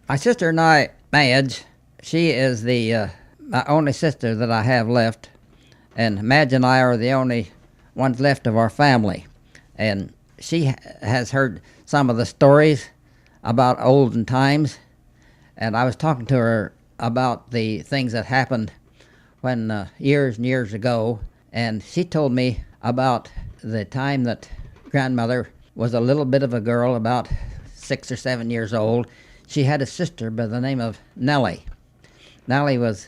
My sister and I, Madge, she is the my only sister that I have left, and Madge and I are the only ones left of our family. And she has heard some of the stories about olden times, and I was talking to her about the things that happened when years and years ago, and she told me about the time that grandmother was a little bit of a girl, about 6 or 7 years old. She had a sister by the name of Nellie. Nellie was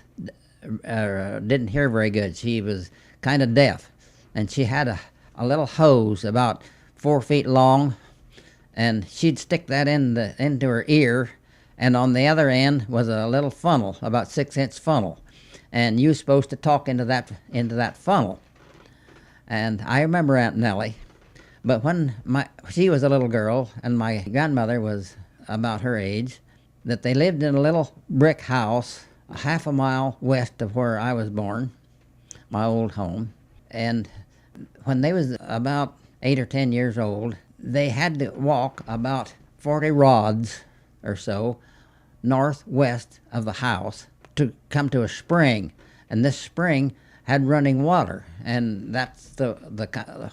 didn't hear very good. She was kind of deaf, and she had a little hose about 4 feet long, and she'd stick that into her ear, and on the other end was a little funnel, about 6-inch funnel, and you were supposed to talk into that funnel. And I remember Aunt Nellie, but when she was a little girl and my grandmother was about her age, that they lived in a little brick house a half a mile west of where I was born, my old home. And when they was about 8 or 10 years old, they had to walk about 40 rods or so northwest of the house to come to a spring, and this spring had running water, and that's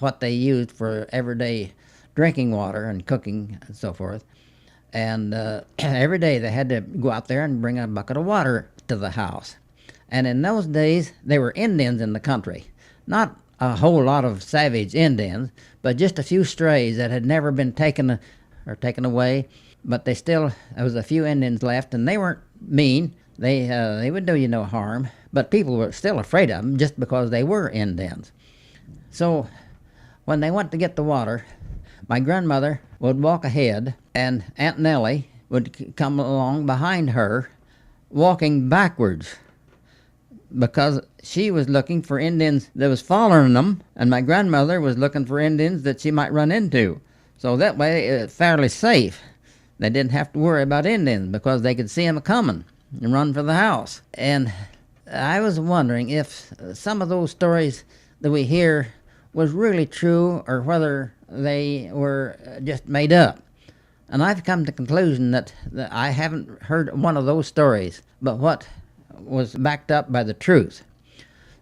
what they used for everyday drinking water and cooking and so forth. And every day they had to go out there and bring a bucket of water to the house. And in those days, there were Indians in the country. Not a whole lot of savage Indians, but just a few strays that had never been taken away. But there was a few Indians left, and they weren't mean. They would do you no harm, but people were still afraid of them just because they were Indians. So when they went to get the water, my grandmother would walk ahead, and Aunt Nellie would come along behind her, walking backwards, because she was looking for Indians that was following them, and my grandmother was looking for Indians that she might run into. So that way, it was fairly safe. They didn't have to worry about Indians because they could see them coming and run for the house. And I was wondering if some of those stories that we hear was really true or whether they were just made up. And I've come to the conclusion that I haven't heard one of those stories, but what was backed up by the truth.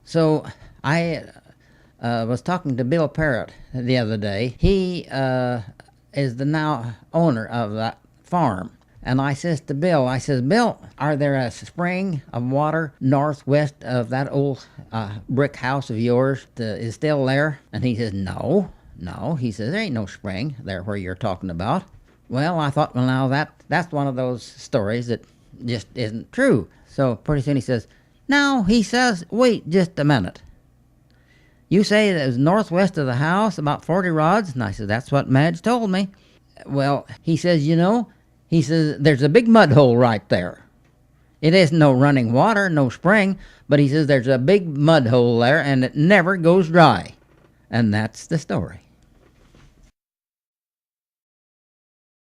So I was talking to Bill Parrott the other day. He is the now owner of that farm. And I says to Bill, Bill, are there a spring of water northwest of that old brick house of yours that is still there? And he says, no. He says, there ain't no spring there where you're talking about. Well, I thought, well, now that's one of those stories that just isn't true. So pretty soon he says, no, he says, wait just a minute. You say it was northwest of the house, about 40 rods? And I said, that's what Madge told me. Well, he says, he says, there's a big mud hole right there. It isn't no running water, no spring, but he says there's a big mud hole there and it never goes dry. And that's the story.